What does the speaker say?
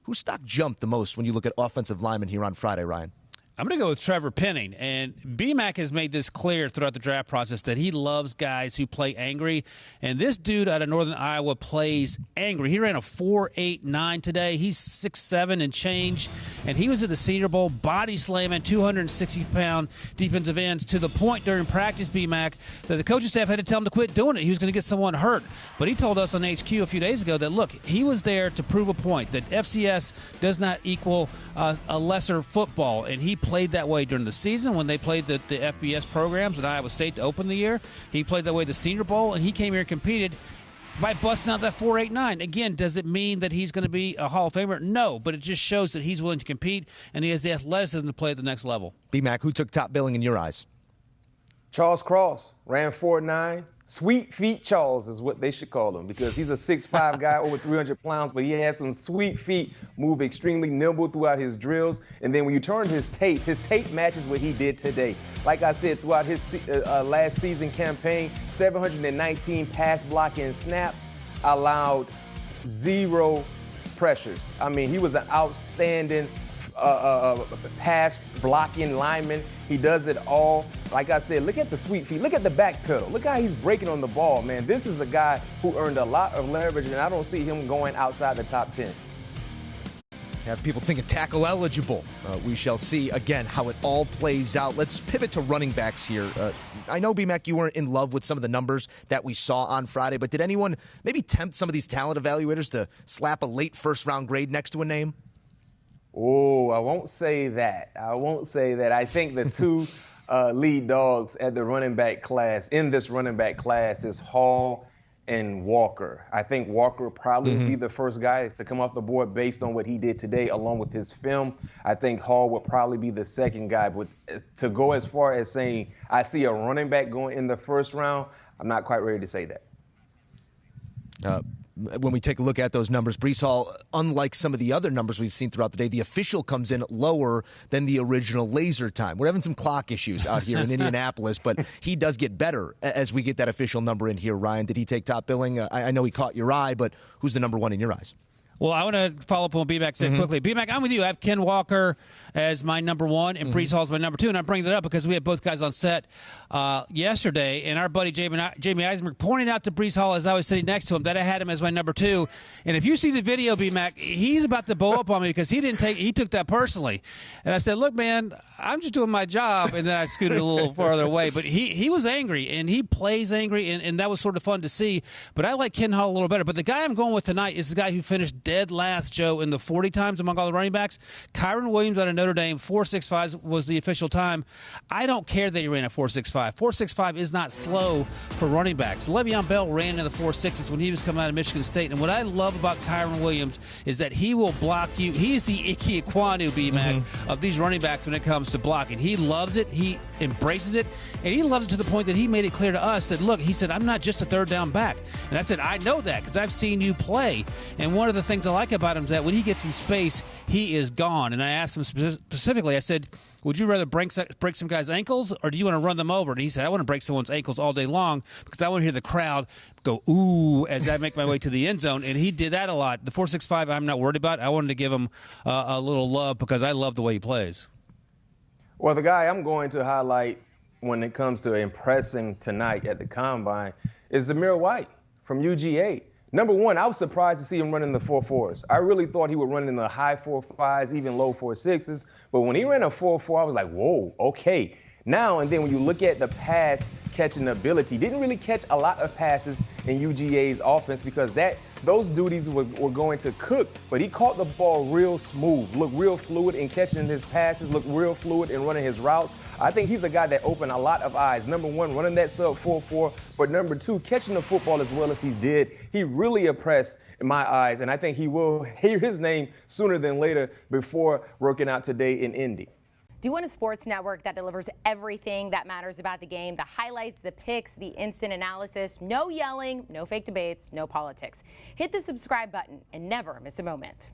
whose stock jumped the most when you look at offensive linemen here on Friday, Ryan? I'm going to go with Trevor Penning. And BMAC has made this clear throughout the draft process that he loves guys who play angry. And this dude out of Northern Iowa plays angry. He ran a 4.89 today. He's 6'7" and change. And he was at the Senior Bowl body slamming 260-pound defensive ends to the point during practice, BMAC, that the coaching staff had to tell him to quit doing it. He was going to get someone hurt. But he told us on HQ a few days ago that, look, he was there to prove a point, that FCS does not equal a lesser football. And he played that way during the season when they played the FBS programs at Iowa State to open the year. He played that way the Senior Bowl, and he came here and competed by busting out that 4.89. Again, does it mean that he's going to be a Hall of Famer? No, but it just shows that he's willing to compete, and he has the athleticism to play at the next level. BMAC, who took top billing in your eyes? Charles Cross ran 4.9. Sweet feet Charles is what they should call him, because he's a 6'5" guy, over 300 pounds, but he has some sweet feet, move extremely nimble throughout his drills. And then when you turn his tape matches what he did today. Like I said, throughout his last season campaign, 719 pass blocking snaps, allowed 0 pressures. I mean, he was an outstanding pass blocking lineman. He does it all. Like I said, look at the sweet feet. Look at the back pedal. Look how he's breaking on the ball, man. This is a guy who earned a lot of leverage, and I don't see him going outside the top 10. Have people thinking tackle eligible. We shall see, again, how it all plays out. Let's pivot to running backs here. I know, BMAC, you weren't in love with some of the numbers that we saw on Friday, but did anyone maybe tempt some of these talent evaluators to slap a late first-round grade next to a name? Oh, I won't say that. I think the two lead dogs at the running back class, in this running back class, is Hall and Walker. I think Walker probably would be the first guy to come off the board based on what he did today, along with his film. I think Hall would probably be the second guy. But to go as far as saying I see a running back going in the first round, I'm not quite ready to say that. When we take a look at those numbers, Breece Hall, unlike some of the other numbers we've seen throughout the day, the official comes in lower than the original laser time. We're having some clock issues out here in Indianapolis, but he does get better as we get that official number in here. Ryan, did he take top billing? I know he caught your eye, but who's the number one in your eyes? Well, I want to follow up on what BMAC said quickly. BMAC, I'm with you. I have Ken Walker as my number one, and Breece Hall as my number two. And I'm bringing that up because we had both guys on set yesterday, and our buddy Jamie Eisenberg pointed out to Breece Hall as I was sitting next to him that I had him as my number two. And if you see the video, BMAC, he's about to bow up on me because he took that personally. And I said, look, man, I'm just doing my job. And then I scooted a little farther away. But he was angry, and he plays angry, and that was sort of fun to see. But I like Ken Hall a little better. But the guy I'm going with tonight is the guy who finished dead last, Joe, in the 40 times among all the running backs. Kyron Williams out of Notre Dame, 4.65 was the official time. I don't care that he ran a 4.65. 4.65 is not slow for running backs. Le'Veon Bell ran in the 4.6s when he was coming out of Michigan State. And what I love about Kyron Williams is that he will block you. He's the Ike Ekwonu, BMAC, of these running backs when it comes to blocking. He loves it. He embraces it. And he loves it to the point that he made it clear to us that, look, he said, I'm not just a third down back. And I said, I know that because I've seen you play. And one of the things I like about him is that when he gets in space, he is gone. And I asked him specifically, I said, would you rather break some guys' ankles or do you want to run them over? And he said, I want to break someone's ankles all day long because I want to hear the crowd go, ooh, as I make my way to the end zone. And he did that a lot. The 4.65 I'm not worried about. I wanted to give him a little love because I love the way he plays. Well, the guy I'm going to highlight when it comes to impressing tonight at the Combine is Zamir White from UGA. Number one, I was surprised to see him running the 4.4s. I really thought he would run in the high 4.5s, even low 4.6s. But when he ran a 4.4, I was like, whoa, okay. Now and then when you look at the pass catching ability, didn't really catch a lot of passes in UGA's offense because those duties were going to Cook. But he caught the ball real smooth, looked real fluid in catching his passes, looked real fluid in running his routes. I think he's a guy that opened a lot of eyes. Number one, running that sub 4.4, but number two, catching the football as well as he did. He really impressed in my eyes, and I think he will hear his name sooner than later before working out today in Indy. Do you want a sports network that delivers everything that matters about the game? The highlights, the picks, the instant analysis, no yelling, no fake debates, no politics. Hit the subscribe button and never miss a moment.